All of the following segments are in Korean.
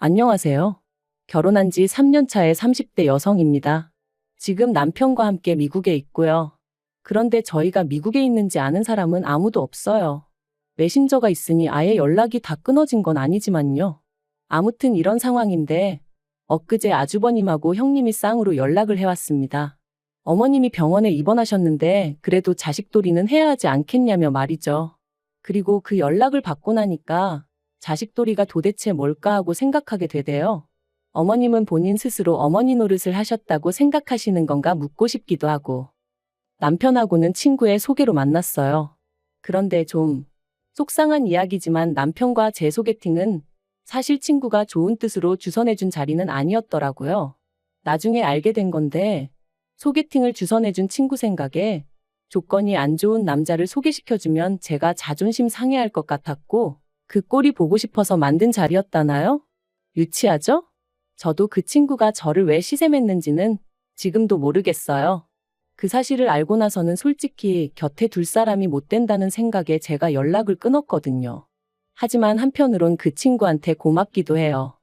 안녕하세요. 결혼한 지 3년 차의 30대 여성입니다. 지금 남편과 함께 미국에 있고요. 그런데 저희가 미국에 있는지 아는 사람은 아무도 없어요. 메신저가 있으니 아예 연락이 다 끊어진 건 아니지만요. 아무튼 이런 상황인데 엊그제 아주버님하고 형님이 쌍으로 연락을 해왔습니다. 어머님이 병원에 입원하셨는데 그래도 자식돌이는 해야 하지 않겠냐며 말이죠. 그리고 그 연락을 받고 나니까 자식돌이가 도대체 뭘까 하고 생각하게 되대요. 어머님은 본인 스스로 어머니 노릇을 하셨다고 생각하시는 건가 묻고 싶기도 하고. 남편하고는 친구의 소개로 만났어요. 그런데 좀 속상한 이야기지만 남편과 제 소개팅은 사실 친구가 좋은 뜻으로 주선해준 자리는 아니었더라고요. 나중에 알게 된 건데 소개팅을 주선해준 친구 생각에 조건이 안 좋은 남자를 소개시켜주면 제가 자존심 상해할 것 같았고 그 꼴이 보고 싶어서 만든 자리였다나요? 유치하죠? 저도 그 친구가 저를 왜 시샘했는지는 지금도 모르겠어요. 그 사실을 알고 나서는 솔직히 곁에 둘 사람이 못 된다는 생각에 제가 연락을 끊었거든요. 하지만 한편으론 그 친구한테 고맙기도 해요.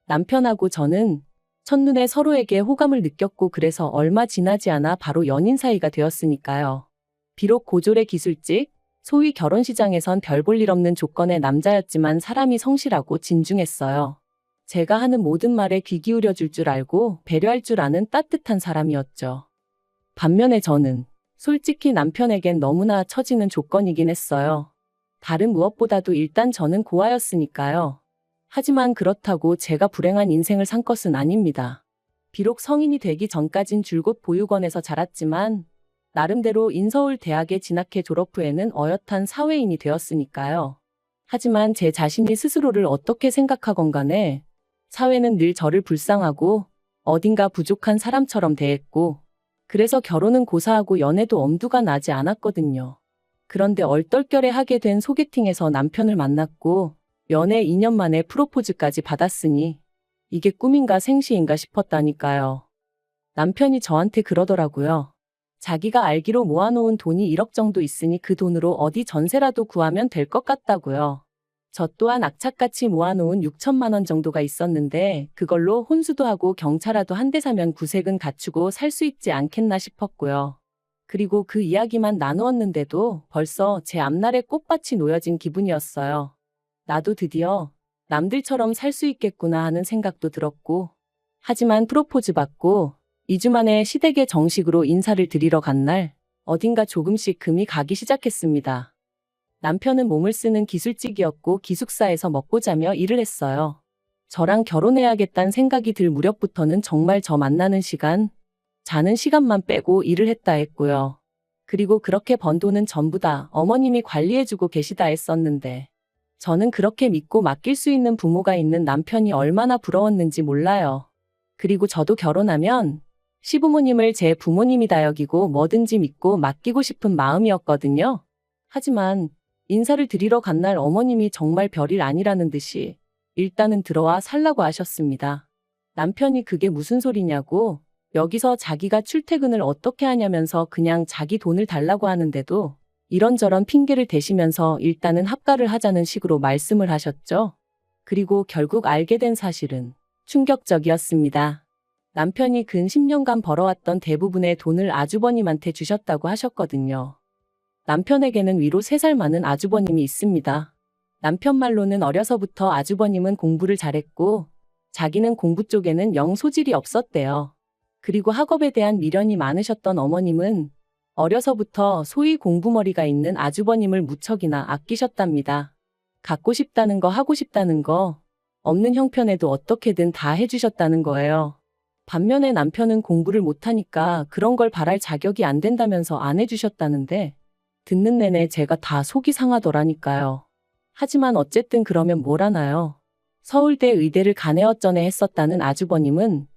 남편하고 저는 첫눈에 서로에게 호감을 느꼈고 그래서 얼마 지나지 않아 바로 연인 사이가 되었으니까요. 비록 고졸의 기술직, 소위 결혼시장에선 별 볼 일 없는 조건의 남자였지만 사람이 성실하고 진중했어요. 제가 하는 모든 말에 귀 기울여 줄 줄 알고 배려할 줄 아는 따뜻한 사람이었죠. 반면에 저는 솔직히 남편에겐 너무나 처지는 조건이긴 했어요. 다른 무엇보다도 일단 저는 고아였으니까요. 하지만 그렇다고 제가 불행한 인생을 산 것은 아닙니다. 비록 성인이 되기 전까진 줄곧 보육원에서 자랐지만 나름대로 인서울 대학에 진학해 졸업 후에는 어엿한 사회인이 되었으니까요. 하지만 제 자신이 스스로를 어떻게 생각하건 간에 사회는 늘 저를 불쌍하고 어딘가 부족한 사람처럼 대했고 그래서 결혼은 고사하고 연애도 엄두가 나지 않았거든요. 그런데 얼떨결에 하게 된 소개팅에서 남편을 만났고 연애 2년 만에 프로포즈까지 받았으니 이게 꿈인가 생시인가 싶었다니까요. 남편이 저한테 그러더라고요. 자기가 알기로 모아놓은 돈이 1억 정도 있으니 그 돈으로 어디 전세라도 구하면 될 것 같다고요. 저 또한 악착같이 모아놓은 6천만 원 정도가 있었는데 그걸로 혼수도 하고 경차라도 한 대 사면 구색은 갖추고 살 수 있지 않겠나 싶었고요. 그리고 그 이야기만 나누었는데도 벌써 제 앞날에 꽃밭이 놓여진 기분이었어요. 나도 드디어 남들처럼 살 수 있겠구나 하는 생각도 들었고 하지만 프로포즈 받고 2주 만에 시댁에 정식으로 인사를 드리러 간 날 어딘가 조금씩 금이 가기 시작했습니다. 남편은 몸을 쓰는 기술직이었고 기숙사에서 먹고 자며 일을 했어요. 저랑 결혼해야겠다는 생각이 들 무렵부터는 정말 저 만나는 시간, 자는 시간만 빼고 일을 했다 했고요. 그리고 그렇게 번 돈은 전부 다 어머님이 관리해주고 계시다 했었는데 저는 그렇게 믿고 맡길 수 있는 부모가 있는 남편이 얼마나 부러웠는지 몰라요. 그리고 저도 결혼하면 시부모님을 제 부모님이다 여기고 뭐든지 믿고 맡기고 싶은 마음이었거든요. 하지만 인사를 드리러 간 날 어머님이 정말 별일 아니라는 듯이 일단은 들어와 살라고 하셨습니다. 남편이 그게 무슨 소리냐고 여기서 자기가 출퇴근을 어떻게 하냐면서 그냥 자기 돈을 달라고 하는데도 이런저런 핑계를 대시면서 일단은 합가를 하자는 식으로 말씀을 하셨죠. 그리고 결국 알게 된 사실은 충격적이었습니다. 남편이 근 10년간 벌어왔던 대부분의 돈을 아주버님한테 주셨다고 하셨거든요. 남편에게는 위로 3살 많은 아주버님이 있습니다. 남편 말로는 어려서부터 아주버님은 공부를 잘했고 자기는 공부 쪽에는 영 소질이 없었대요. 그리고 학업에 대한 미련이 많으셨던 어머님은 어려서부터 소위 공부머리가 있는 아주버님을 무척이나 아끼셨답니다. 갖고 싶다는 거 하고 싶다는 거 없는 형편에도 어떻게든 다 해주셨다는 거예요. 반면에 남편은 공부를 못하니까 그런 걸 바랄 자격이 안 된다면서 안 해주셨다는데 듣는 내내 제가 다 속이 상하더라니까요. 하지만 어쨌든 그러면 뭘 하나요? 서울대 의대를 간에어쩌네 했었다는 아주버님은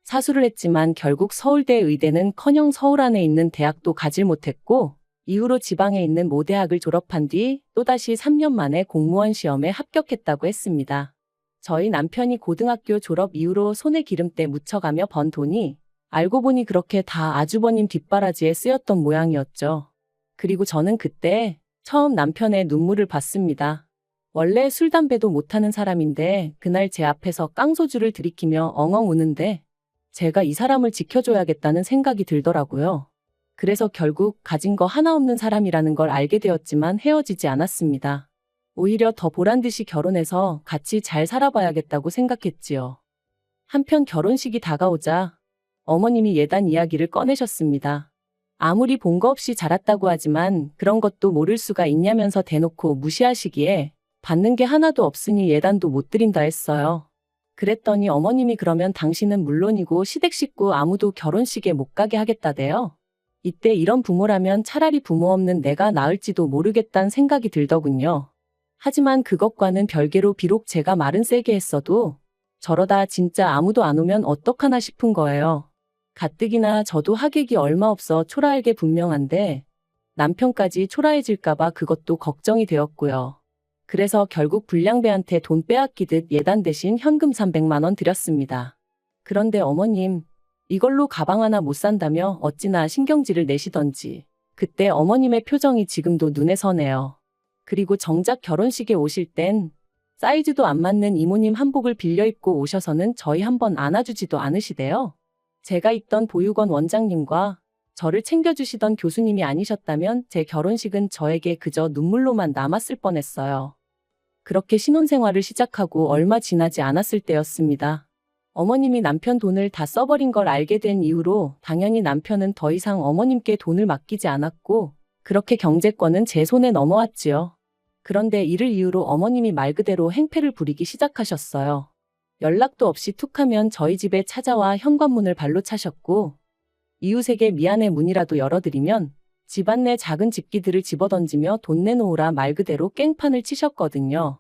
사수를 했지만 결국 서울대 의대는커녕 서울 안에 있는 대학도 가질 못했고 이후로 지방에 있는 모 대학을 졸업한 뒤 또다시 3년 만에 공무원 시험에 합격했다고 했습니다. 저희 남편이 고등학교 졸업 이후로 손에 기름때 묻혀가며 번 돈이 알고 보니 그렇게 다 아주버님 뒷바라지에 쓰였던 모양이었죠. 그리고 저는 그때 처음 남편의 눈물을 봤습니다. 원래 술 담배도 못하는 사람인데 그날 제 앞에서 깡소주를 들이키며 엉엉 우는데 제가 이 사람을 지켜줘야겠다는 생각이 들더라고요. 그래서 결국 가진 거 하나 없는 사람이라는 걸 알게 되었지만 헤어지지 않았습니다. 오히려 더 보란듯이 결혼해서 같이 잘 살아봐야겠다고 생각했지요. 한편 결혼식이 다가오자 어머님이 예단 이야기를 꺼내셨습니다. 아무리 본거 없이 자랐다고 하지만 그런 것도 모를 수가 있냐면서 대놓고 무시하시기에 받는 게 하나도 없으니 예단도 못 드린다 했어요. 그랬더니 어머님이 그러면 당신은 물론이고 시댁 식구 아무도 결혼식에 못 가게 하겠다대요. 이때 이런 부모라면 차라리 부모 없는 내가 나을지도 모르겠다는 생각이 들더군요. 하지만 그것과는 별개로 비록 제가 말은 세게 했어도 저러다 진짜 아무도 안 오면 어떡하나 싶은 거예요. 가뜩이나 저도 하객이 얼마 없어 초라할 게 분명한데 남편까지 초라해질까봐 그것도 걱정이 되었고요. 그래서 결국 불량배한테 돈 빼앗기듯 예단 대신 현금 300만 원 드렸습니다. 그런데 어머님, 이걸로 가방 하나 못 산다며 어찌나 신경질을 내시던지 그때 어머님의 표정이 지금도 눈에 선해요. 그리고 정작 결혼식에 오실 땐 사이즈도 안 맞는 이모님 한복을 빌려 입고 오셔서는 저희 한번 안아주지도 않으시대요. 제가 있던 보육원 원장님과 저를 챙겨주시던 교수님이 아니셨다면 제 결혼식은 저에게 그저 눈물로만 남았을 뻔했어요. 그렇게 신혼생활을 시작하고 얼마 지나지 않았을 때였습니다. 어머님이 남편 돈을 다 써버린 걸 알게 된 이후로 당연히 남편은 더 이상 어머님께 돈을 맡기지 않았고 그렇게 경제권은 제 손에 넘어왔지요. 그런데 이를 이유로 어머님이 말 그대로 행패를 부리기 시작하셨어요. 연락도 없이 툭하면 저희 집에 찾아와 현관문을 발로 차셨고 이웃에게 미안해 문이라도 열어드리면 집안 내 작은 집기들을 집어던지며 돈 내놓으라 말 그대로 깽판을 치셨거든요.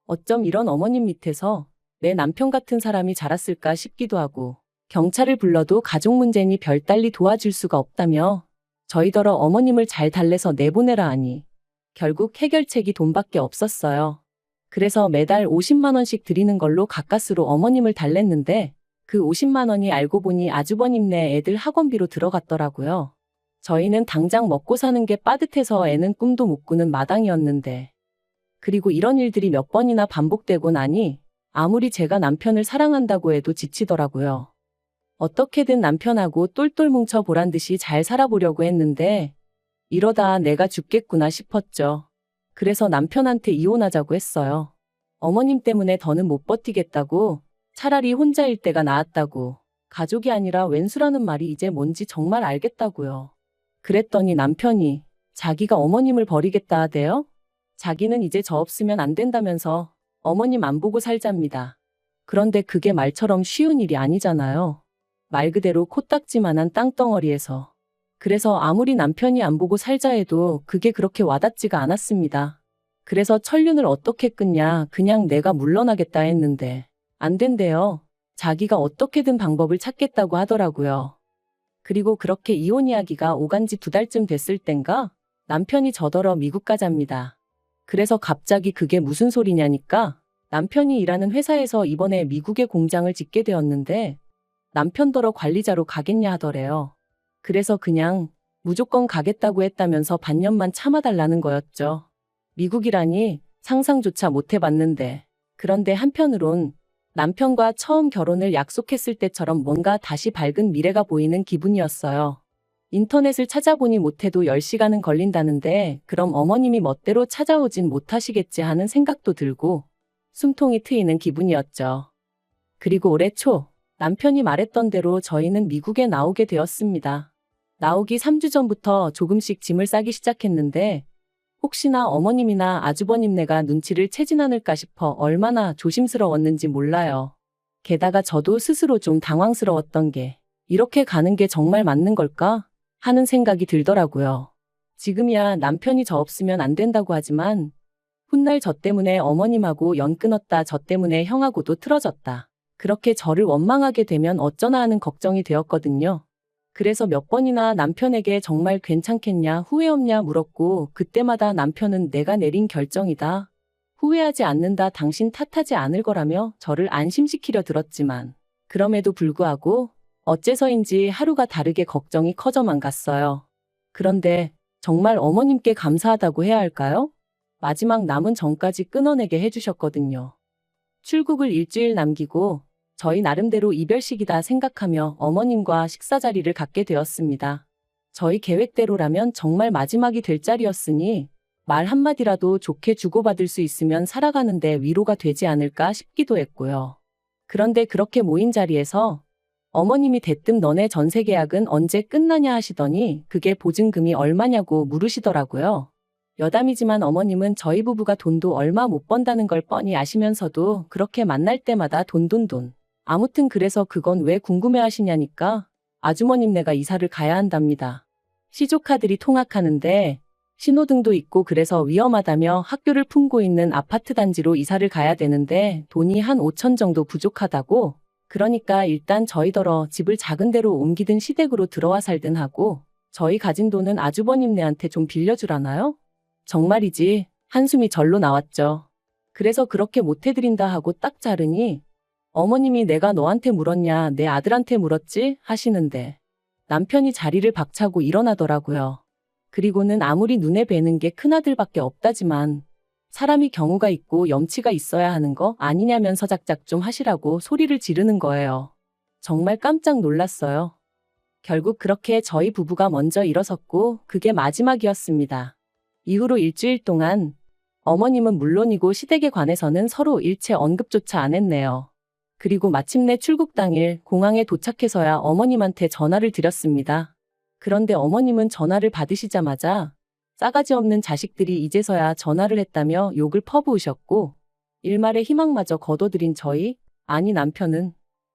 어쩜 이런 어머님 밑에서 내 남편 같은 사람이 자랐을까 싶기도 하고 경찰을 불러도 가족 문제니 별달리 도와줄 수가 없다며 저희더러 어머님을 잘 달래서 내보내라 하니 결국 해결책이 돈밖에 없었어요. 그래서 매달 50만 원씩 드리는 걸로 가까스로 어머님을 달랬는데 그 50만 원이 알고 보니 아주버님네 애들 학원비로 들어갔더라고요. 저희는 당장 먹고 사는 게 빠듯해서 애는 꿈도 못 꾸는 마당이었는데 그리고 이런 일들이 몇 번이나 반복되고 나니 아무리 제가 남편을 사랑한다고 해도 지치더라고요. 어떻게든 남편하고 똘똘 뭉쳐 보란 듯이 잘 살아보려고 했는데 이러다 내가 죽겠구나 싶었죠. 그래서 남편한테 이혼하자고 했어요. 어머님 때문에 더는 못 버티겠다고 차라리 혼자일 때가 나았다고 가족이 아니라 왼수라는 말이 이제 뭔지 정말 알겠다고요. 그랬더니 남편이 자기가 어머님을 버리겠다 하대요. 자기는 이제 저 없으면 안 된다면서 어머님 안 보고 살잡니다. 그런데 그게 말처럼 쉬운 일이 아니잖아요. 말 그대로 코딱지만한 땅덩어리에서. 그래서 아무리 남편이 안 보고 살자 해도 그게 그렇게 와닿지가 않았습니다. 그래서 천륜을 어떻게 끊냐 그냥 내가 물러나겠다 했는데 안 된대요. 자기가 어떻게든 방법을 찾겠다고 하더라고요. 그리고 그렇게 이혼 이야기가 오간 지 2달쯤 됐을 땐가 남편이 저더러 미국 가자입니다. 그래서 갑자기 그게 무슨 소리냐니까 남편이 일하는 회사에서 이번에 미국에 공장을 짓게 되었는데 남편더러 관리자로 가겠냐 하더래요. 그래서 그냥 무조건 가겠다고 했다면서 반년만 참아달라는 거였죠. 미국이라니 상상조차 못 해봤는데. 그런데 한편으론 남편과 처음 결혼을 약속했을 때처럼 뭔가 다시 밝은 미래가 보이는 기분이었어요. 인터넷을 찾아보니 못해도 10시간은 걸린다는데 그럼 어머님이 멋대로 찾아오진 못하시겠지 하는 생각도 들고 숨통이 트이는 기분이었죠. 그리고 올해 초 남편이 말했던 대로 저희는 미국에 나오게 되었습니다. 나오기 3주 전부터 조금씩 짐을 싸기 시작했는데 혹시나 어머님이나 아주버님네가 눈치를 채진 않을까 싶어 얼마나 조심스러웠는지 몰라요. 게다가 저도 스스로 좀 당황스러웠던 게 이렇게 가는 게 정말 맞는 걸까 하는 생각이 들더라고요. 지금이야 남편이 저 없으면 안 된다고 하지만 훗날 저 때문에 어머님하고 연 끊었다 저 때문에 형하고도 틀어졌다. 그렇게 저를 원망하게 되면 어쩌나 하는 걱정이 되었거든요. 그래서 몇 번이나 남편에게 정말 괜찮겠냐 후회 없냐 물었고 그때마다 남편은 내가 내린 결정이다. 후회하지 않는다 당신 탓하지 않을 거라며 저를 안심시키려 들었지만 그럼에도 불구하고 어째서인지 하루가 다르게 걱정이 커져만 갔어요. 그런데 정말 어머님께 감사하다고 해야 할까요? 마지막 남은 전까지 끊어내게 해주셨거든요. 출국을 일주일 남기고 저희 나름대로 이별식이다 생각하며 어머님과 식사 자리를 갖게 되었습니다. 저희 계획대로라면 정말 마지막이 될 자리였으니 말 한마디라도 좋게 주고받을 수 있으면 살아가는데 위로가 되지 않을까 싶기도 했고요. 그런데 그렇게 모인 자리에서 어머님이 대뜸 너네 전세 계약은 언제 끝나냐 하시더니 그게 보증금이 얼마냐고 물으시더라고요. 여담이지만 어머님은 저희 부부가 돈도 얼마 못 번다는 걸 뻔히 아시면서도 그렇게 만날 때마다 돈. 아무튼 그래서 그건 왜 궁금해하시냐니까 아주머님네가 이사를 가야 한답니다. 시조카들이 통학하는데 신호등도 있고 그래서 위험하다며 학교를 품고 있는 아파트 단지로 이사를 가야 되는데 돈이 한 5천 정도 부족하다고. 그러니까 일단 저희더러 집을 작은 데로 옮기든 시댁으로 들어와 살든 하고 저희 가진 돈은 아주버님네한테 좀 빌려주라나요? 정말이지 한숨이 절로 나왔죠. 그래서 그렇게 못해드린다 하고 딱 자르니 어머님이 내가 너한테 물었냐 내 아들한테 물었지 하시는데 남편이 자리를 박차고 일어나더라고요. 그리고는 아무리 눈에 뵈는 게 큰아들밖에 없다지만 사람이 경우가 있고 염치가 있어야 하는 거 아니냐면서 작작 좀 하시라고 소리를 지르는 거예요. 정말 깜짝 놀랐어요. 결국 그렇게 저희 부부가 먼저 일어섰고 그게 마지막이었습니다. 이후로 일주일 동안 어머님은 물론이고 시댁에 관해서는 서로 일체 언급조차 안 했네요. 그리고 마침내 출국 당일 공항에 도착해서야 어머님한테 전화를 드렸습니다. 그런데 어머님은 전화를 받으시자마자 싸가지 없는 자식들이 이제서야 전화를 했다며 욕을 퍼부으셨고 일말의 희망마저 거둬들인 아니 남편은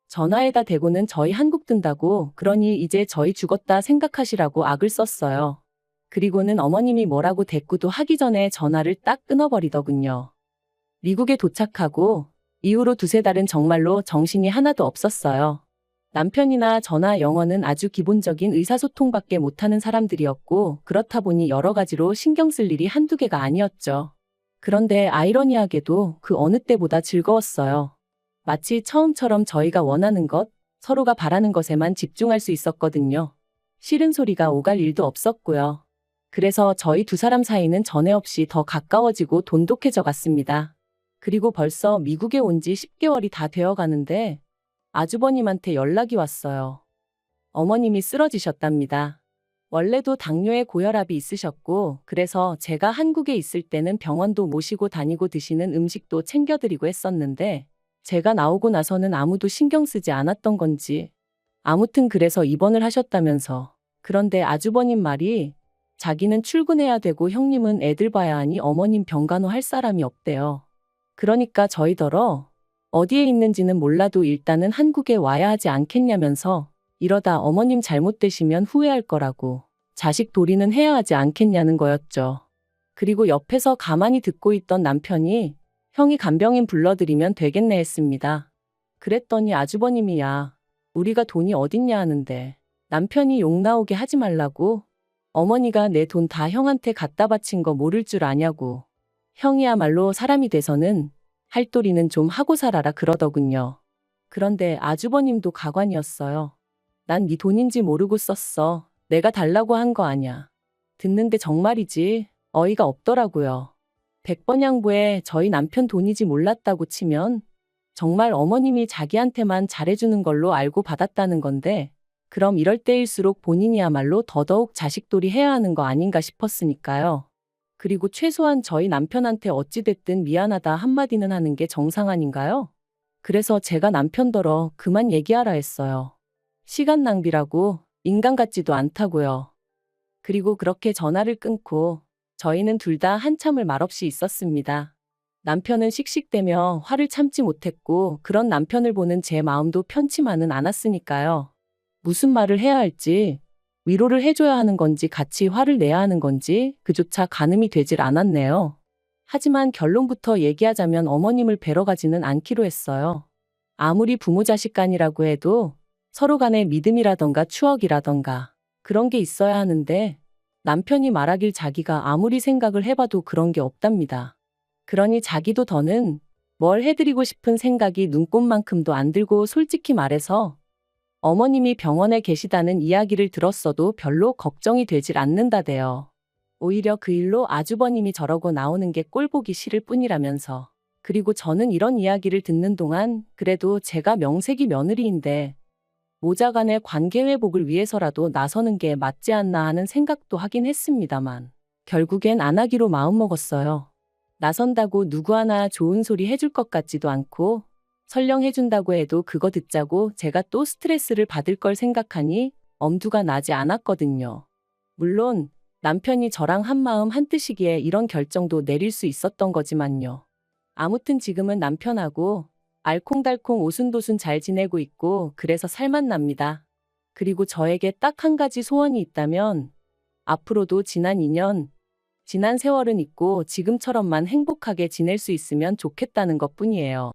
전화에다 대고는 저희 한국 든다고 그러니 이제 저희 죽었다 생각하시라고 악을 썼어요. 그리고는 어머님이 뭐라고 대꾸도 하기 전에 전화를 딱 끊어버리더군요. 미국에 도착하고 이후로 두세 달은 정말로 정신이 하나도 없었어요. 남편이나 저나 영어는 아주 기본적인 의사소통밖에 못하는 사람들이었고 그렇다 보니 여러 가지로 신경 쓸 일이 한두 개가 아니었죠. 그런데 아이러니하게도 그 어느 때보다 즐거웠어요. 마치 처음처럼 저희가 원하는 것, 서로가 바라는 것에만 집중할 수 있었거든요. 싫은 소리가 오갈 일도 없었고요. 그래서 저희 두 사람 사이는 전에 없이 더 가까워지고 돈독해져 갔습니다. 그리고 벌써 미국에 온 지 10개월이 다 되어 가는데 아주버님한테 연락이 왔어요. 어머님이 쓰러지셨답니다. 원래도 당뇨에 고혈압이 있으셨고 그래서 제가 한국에 있을 때는 병원도 모시고 다니고 드시는 음식도 챙겨드리고 했었는데 제가 나오고 나서는 아무도 신경 쓰지 않았던 건지 아무튼 그래서 입원을 하셨다면서. 그런데 아주버님 말이 자기는 출근해야 되고 형님은 애들 봐야 하니 어머님 병간호 할 사람이 없대요. 그러니까 저희더러 어디에 있는지는 몰라도 일단은 한국에 와야 하지 않겠냐면서 이러다 어머님 잘못되시면 후회할 거라고 자식 도리는 해야 하지 않겠냐는 거였죠. 그리고 옆에서 가만히 듣고 있던 남편이 형이 간병인 불러드리면 되겠네 했습니다. 그랬더니 아주버님이야 우리가 돈이 어딨냐 하는데 남편이 욕 나오게 하지 말라고 어머니가 내 돈 다 형한테 갖다 바친 거 모를 줄 아냐고 형이야말로 사람이 돼서는 할 도리는 좀 하고 살아라 그러더군요. 그런데 아주버님도 가관이었어요. 난 네 돈인지 모르고 썼어. 내가 달라고 한 거 아냐. 듣는데 정말이지 어이가 없더라고요. 100번 양보해 저희 남편 돈이지 몰랐다고 치면 정말 어머님이 자기한테만 잘해주는 걸로 알고 받았다는 건데 그럼 이럴 때일수록 본인이야말로 더더욱 자식돌이 해야 하는 거 아닌가 싶었으니까요. 그리고 최소한 저희 남편한테 어찌됐든 미안하다 한마디는 하는 게 정상 아닌가요? 그래서 제가 남편더러 그만 얘기하라 했어요. 시간 낭비라고 인간 같지도 않다고요. 그리고 그렇게 전화를 끊고 저희는 둘 다 한참을 말없이 있었습니다. 남편은 씩씩대며 화를 참지 못했고 그런 남편을 보는 제 마음도 편치만은 않았으니까요. 무슨 말을 해야 할지 위로를 해줘야 하는 건지 같이 화를 내야 하는 건지 그조차 가늠이 되질 않았네요. 하지만 결론부터 얘기하자면 어머님을 뵈러 가지는 않기로 했어요. 아무리 부모 자식 간이라고 해도 서로 간의 믿음이라던가 추억이라던가 그런 게 있어야 하는데 남편이 말하길 자기가 아무리 생각을 해봐도 그런 게 없답니다. 그러니 자기도 더는 뭘 해드리고 싶은 생각이 눈꼽만큼도 안 들고 솔직히 말해서 어머님이 병원에 계시다는 이야기를 들었어도 별로 걱정이 되질 않는다대요. 오히려 그 일로 아주버님이 저러고 나오는 게 꼴보기 싫을 뿐이라면서. 그리고 저는 이런 이야기를 듣는 동안 그래도 제가 명색이 며느리인데 모자간의 관계 회복을 위해서라도 나서는 게 맞지 않나 하는 생각도 하긴 했습니다만 결국엔 안 하기로 마음먹었어요. 나선다고 누구 하나 좋은 소리 해줄 것 같지도 않고 설령 해준다고 해도 그거 듣자고 제가 또 스트레스를 받을 걸 생각하니 엄두가 나지 않았거든요. 물론 남편이 저랑 한마음 한뜻이기에 이런 결정도 내릴 수 있었던 거지만요. 아무튼 지금은 남편하고 알콩달콩 오순도순 잘 지내고 있고 그래서 살만 납니다. 그리고 저에게 딱 한 가지 소원이 있다면 앞으로도 지난 2년, 지난 세월은 있고 지금처럼만 행복하게 지낼 수 있으면 좋겠다는 것뿐이에요.